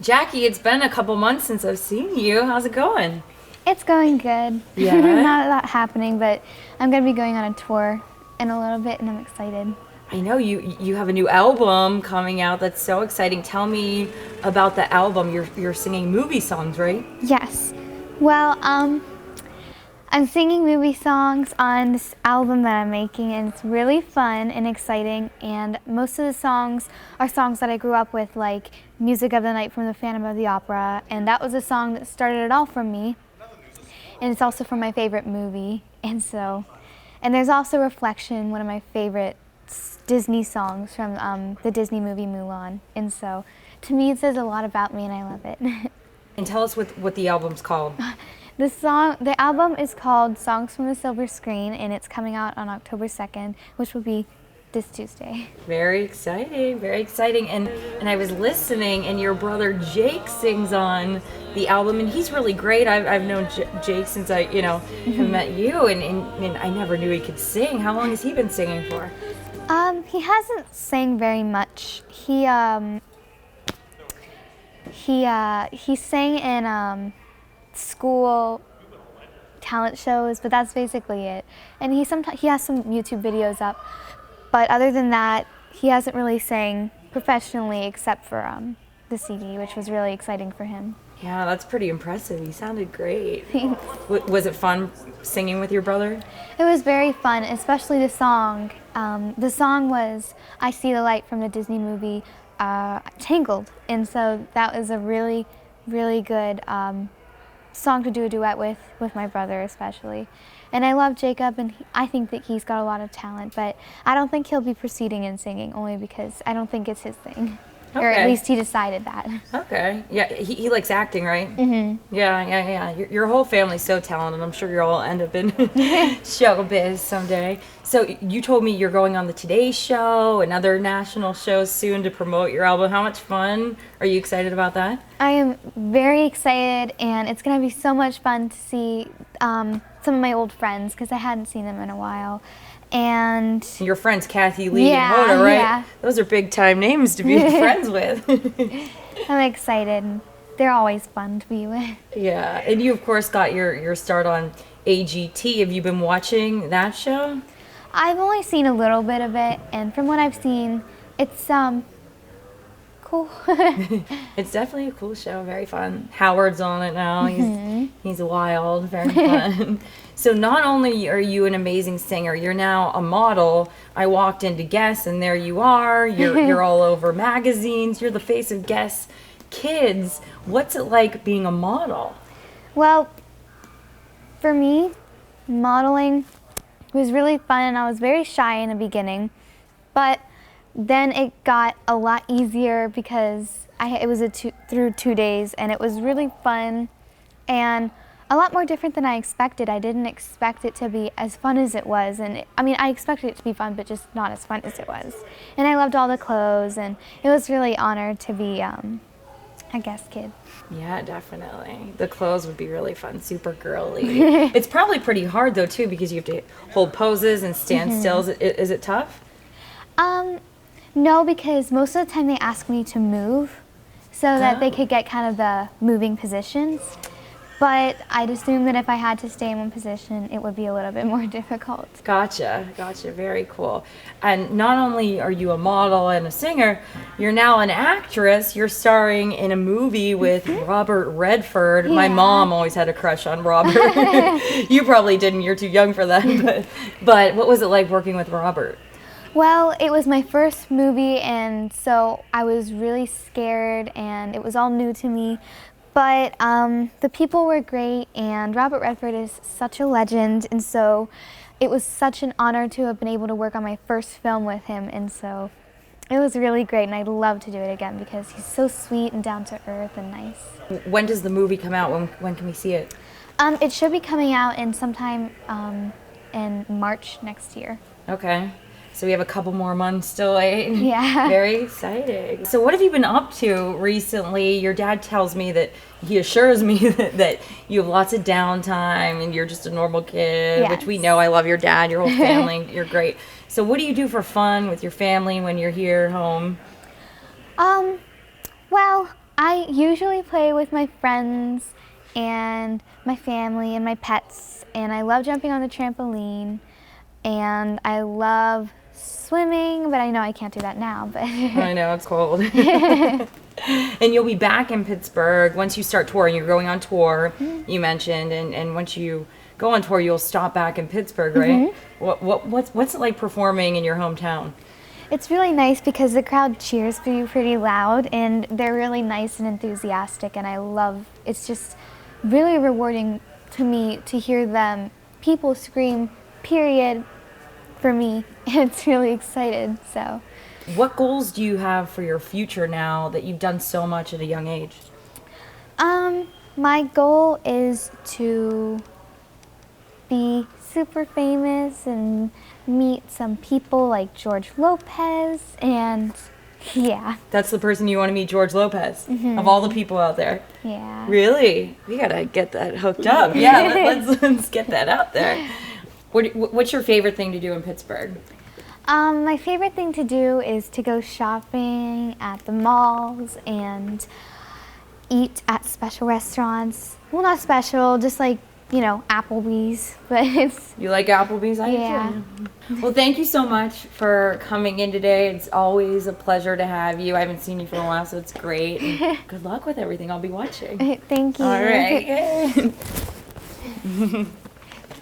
Jackie, it's been a couple months since I've seen you. How's it going? It's going good. Yeah? Not a lot happening, but I'm going to be going on a tour in a little bit, and I'm excited. I know you have a new album coming out. That's so exciting. Tell me about the album. You're singing movie songs, right? Yes. Well, I'm singing movie songs on this album that I'm making, and it's really fun and exciting. And most of the songs are songs that I grew up with, like Music of the Night from the Phantom of the Opera, and that was a song that started it all for me. And it's also from my favorite movie, and there's also Reflection, one of my favorite Disney songs from the Disney movie Mulan. And so, to me, it says a lot about me, and I love it. And tell us what the album's called. The album is called Songs from the Silver Screen, and it's coming out on October 2nd, which will be this Tuesday. Very exciting, very exciting. And I was listening, and your brother Jake sings on the album, and he's really great. I've known Jake since I have met you, and I never knew he could sing. How long has he been singing for? He hasn't sang very much. He sang in school talent shows, but that's basically it. And he has some YouTube videos up, but other than that, he hasn't really sang professionally except for the CD, which was really exciting for him. Yeah, that's pretty impressive. He sounded great. Was it fun singing with your brother? It was very fun, especially the song. The song was I See the Light from the Disney movie Tangled, and so that was a really, really good song to do a duet with my brother especially. And I love Jacob, and I think that he's got a lot of talent, but I don't think he'll be proceeding in singing, only because I don't think it's his thing. Okay. Or at least he decided that. Okay. Yeah, he likes acting, right? Mm-hmm. Yeah. Your whole family's so talented. I'm sure you'll all end up in showbiz someday. So you told me you're going on the Today Show and other national shows soon to promote your album. How much fun are you excited about that? I am very excited, and it's going to be so much fun to see some of my old friends, because I hadn't seen them in a while. And your friends Kathy Lee and Hoda, right? Yeah. Those are big time names to be friends with. I'm excited. They're always fun to be with. Yeah, and you of course got your start on AGT. Have you been watching that show? I've only seen a little bit of it, and from what I've seen, it's cool. It's definitely a cool show, very fun. Howard's on it now. He's wild, very fun. So not only are you an amazing singer, you're now a model. I walked into Guess, and there you are. You're all over magazines. You're the face of Guess Kids. What's it like being a model? Well, for me, modeling was really fun, and I was very shy in the beginning, but then it got a lot easier because it was through 2 days, and it was really fun and a lot more different than I expected. I didn't expect it to be as fun as it was, and I expected it to be fun, but just not as fun as it was. And I loved all the clothes, and it was really honored to be a Guess Kid. Yeah, definitely. The clothes would be really fun, super girly. It's probably pretty hard though too, because you have to hold poses and stand still. Is it tough? No, because most of the time they ask me to move so that they could get kind of the moving positions. But I'd assume that if I had to stay in one position, it would be a little bit more difficult. Gotcha. Very cool. And not only are you a model and a singer, you're now an actress. You're starring in a movie with Robert Redford. Yeah. My mom always had a crush on Robert. You probably didn't. You're too young for that. But what was it like working with Robert? Well, it was my first movie, and so I was really scared, and it was all new to me. But the people were great, and Robert Redford is such a legend, and so it was such an honor to have been able to work on my first film with him, and so it was really great, and I'd love to do it again because he's so sweet and down to earth and nice. When does the movie come out? When can we see it? It should be coming out in sometime in March next year. Okay. So we have a couple more months to wait. Yeah. Very exciting. So what have you been up to recently? Your dad tells me that he assures me that you have lots of downtime and you're just a normal kid, Yes. which we know. I love your dad, your whole family. You're great. So what do you do for fun with your family when you're here home? Well, I usually play with my friends and my family and my pets, and I love jumping on the trampoline, and I love swimming, but I know I can't do that now. But I know, it's cold. And you'll be back in Pittsburgh once you start touring. You're going on tour, you mentioned, and once you go on tour, you'll stop back in Pittsburgh, right? What's it like performing in your hometown? It's really nice because the crowd cheers for you pretty loud, and they're really nice and enthusiastic, and it's just really rewarding to me to hear people scream, period, for me, and it's really excited, so. What goals do you have for your future now that you've done so much at a young age? My goal is to be super famous and meet some people like George Lopez, and yeah. That's the person you want to meet, George Lopez, of all the people out there. Yeah. Really? We gotta get that hooked up. Yeah, let's get that out there. What's your favorite thing to do in Pittsburgh? My favorite thing to do is to go shopping at the malls and eat at special restaurants. Well, not special, just like, Applebee's, but it's... You like Applebee's? Yeah. Well, thank you so much for coming in today. It's always a pleasure to have you. I haven't seen you for a while, so it's great. And good luck with everything. I'll be watching. Thank you. All right.